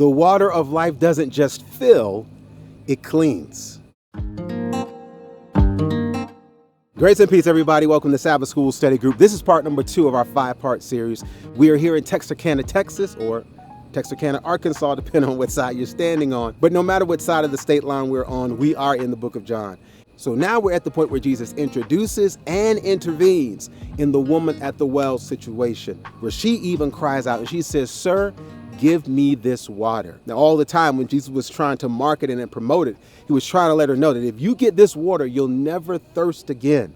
The water of life doesn't just fill, it cleans. Grace and peace, everybody. Welcome to Sabbath School Study Group. This is part number 2 of our 5-part series. We are here in Texarkana, Texas, or Texarkana, Arkansas, depending on what side you're standing on. But no matter what side of the state line we're on, we are in the book of John. So now we're at the point where Jesus introduces and intervenes in the woman at the well situation, where she even cries out and she says, "Sir, give me this water." Now, all the time when Jesus was trying to market it and promote it, he was trying to let her know that if you get this water, you'll never thirst again.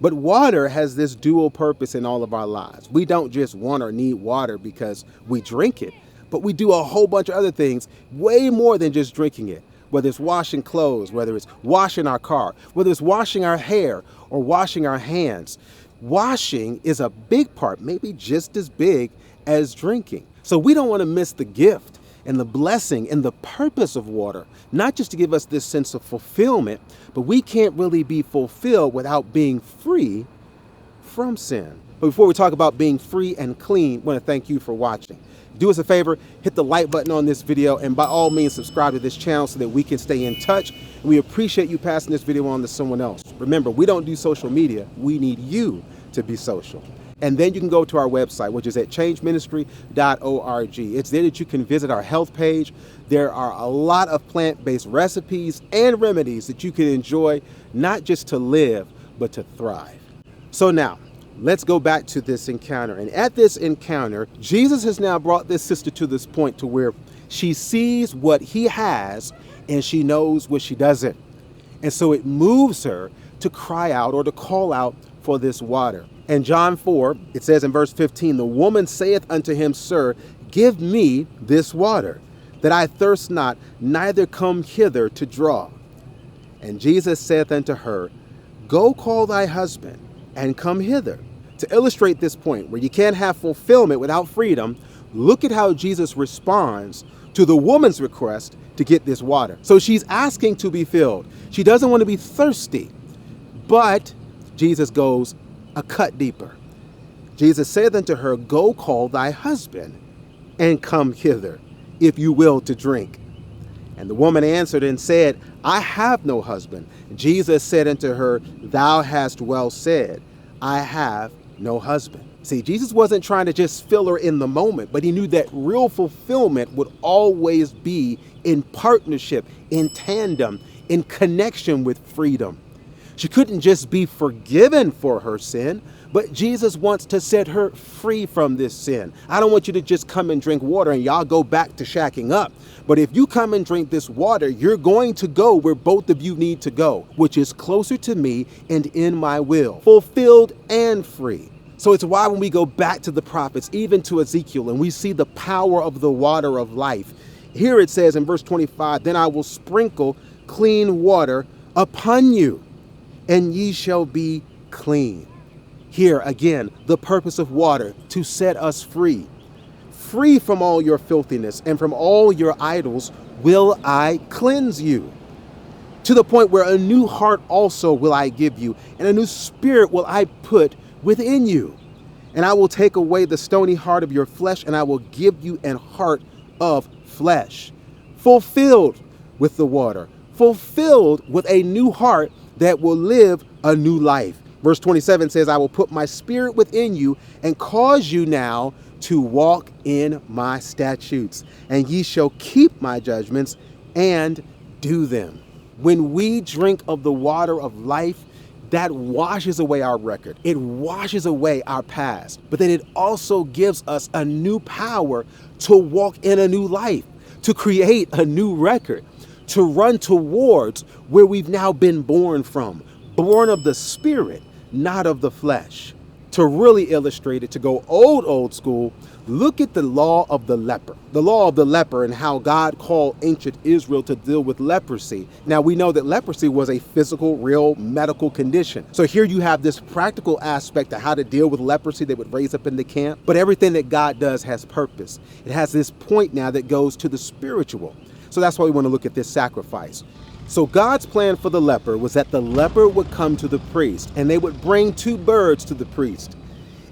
But water has this dual purpose in all of our lives. We don't just want or need water because we drink it, but we do a whole bunch of other things way more than just drinking it. Whether it's washing clothes, whether it's washing our car, whether it's washing our hair or washing our hands. Washing is a big part, maybe just as big as drinking. So we don't want to miss the gift and the blessing and the purpose of water, not just to give us this sense of fulfillment, but we can't really be fulfilled without being free from sin. But before we talk about being free and clean, I want to thank you for watching. Do us a favor, hit the like button on this video, and by all means subscribe to this channel so that we can stay in touch. We appreciate you passing this video on to someone else. Remember, we don't do social media. We need you to be social. And then you can go to our website, which is at changeministry.org. It's there that you can visit our health page. There are a lot of plant-based recipes and remedies that you can enjoy, not just to live, but to thrive. So now, let's go back to this encounter. And at this encounter, Jesus has now brought this sister to this point to where she sees what he has and she knows what she doesn't. And so it moves her to cry out or to call out for this water. In John 4, it says in verse 15, "The woman saith unto him, Sir, give me this water, that I thirst not, neither come hither to draw. And Jesus saith unto her, Go call thy husband, and come hither." To illustrate this point, where you can't have fulfillment without freedom, look at how Jesus responds to the woman's request to get this water. So she's asking to be filled. She doesn't want to be thirsty, but Jesus goes a cut deeper. Jesus saith unto her, Go call thy husband, and come hither, if you will to drink. And the woman answered and said, I have no husband. Jesus said unto her, Thou hast well said, I have no husband. See, Jesus wasn't trying to just fill her in the moment, but he knew that real fulfillment would always be in partnership, in tandem, in connection with freedom. She couldn't just be forgiven for her sin, but Jesus wants to set her free from this sin. I don't want you to just come and drink water and y'all go back to shacking up. But if you come and drink this water, you're going to go where both of you need to go, which is closer to me and in my will, fulfilled and free. So it's why when we go back to the prophets, even to Ezekiel, and we see the power of the water of life, here it says in verse 25, Then I will sprinkle clean water upon you, and ye shall be clean. Here again, the purpose of water, to set us free. Free from all your filthiness and from all your idols will I cleanse you. To the point where a new heart also will I give you, and a new spirit will I put within you. And I will take away the stony heart of your flesh, and I will give you an heart of flesh. Fulfilled with the water, fulfilled with a new heart that will live a new life. Verse 27 says, I will put my spirit within you and cause you now to walk in my statutes, and ye shall keep my judgments and do them. When we drink of the water of life, that washes away our record. It washes away our past, but then it also gives us a new power to walk in a new life, to create a new record, to run towards where we've now been born from, born of the Spirit, not of the flesh. To really illustrate it, to go old school, look at the law of the leper. The law of the leper and how God called ancient Israel to deal with leprosy. Now we know that leprosy was a physical, real medical condition. So here you have this practical aspect of how to deal with leprosy that would raise up in the camp. But everything that God does has purpose. It has this point now that goes to the spiritual. So that's why we want to look at this sacrifice. So God's plan for the leper was that the leper would come to the priest and they would bring 2 birds to the priest.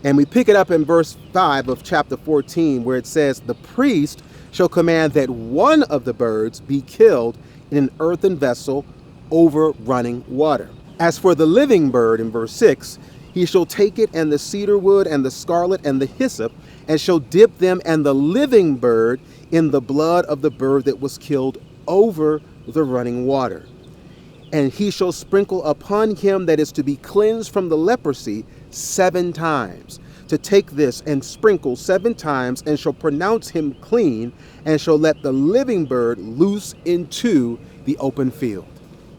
And we pick it up in verse 5 of chapter 14, where it says, the priest shall command that one of the birds be killed in an earthen vessel over running water. As for the living bird, in verse 6, he shall take it and the cedar wood and the scarlet and the hyssop, and shall dip them and the living bird in the blood of the bird that was killed over the running water. And he shall sprinkle upon him that is to be cleansed from the leprosy 7 times. To take this and sprinkle 7 times, and shall pronounce him clean, and shall let the living bird loose into the open field.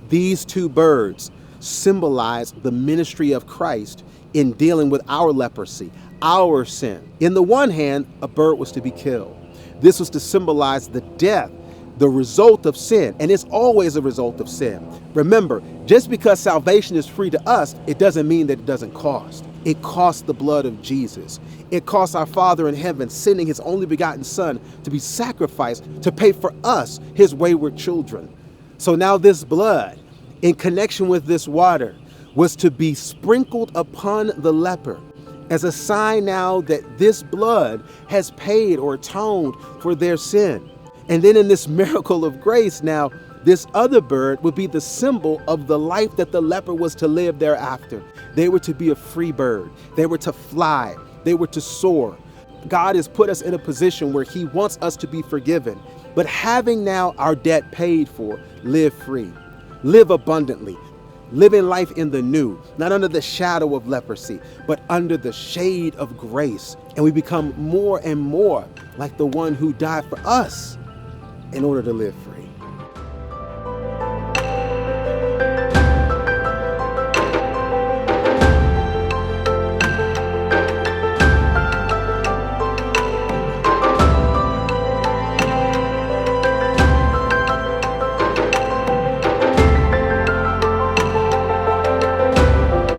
These 2 birds symbolize the ministry of Christ in dealing with our leprosy, our sin. In the one hand, a bird was to be killed. This was to symbolize the death, the result of sin, and it's always a result of sin. Remember, just because salvation is free to us, it doesn't mean that it doesn't cost. It costs the blood of Jesus. It costs our Father in heaven sending his only begotten Son to be sacrificed to pay for us, his wayward children. So now this blood, in connection with this water, was to be sprinkled upon the leper as a sign now that this blood has paid or atoned for their sin. And then in this miracle of grace, now this other bird would be the symbol of the life that the leper was to live thereafter. They were to be a free bird. They were to fly. They were to soar. God has put us in a position where he wants us to be forgiven. But having now our debt paid for, live free, live abundantly, living life in the new, not under the shadow of leprosy, but under the shade of grace. And we become more and more like the one who died for us in order to live free.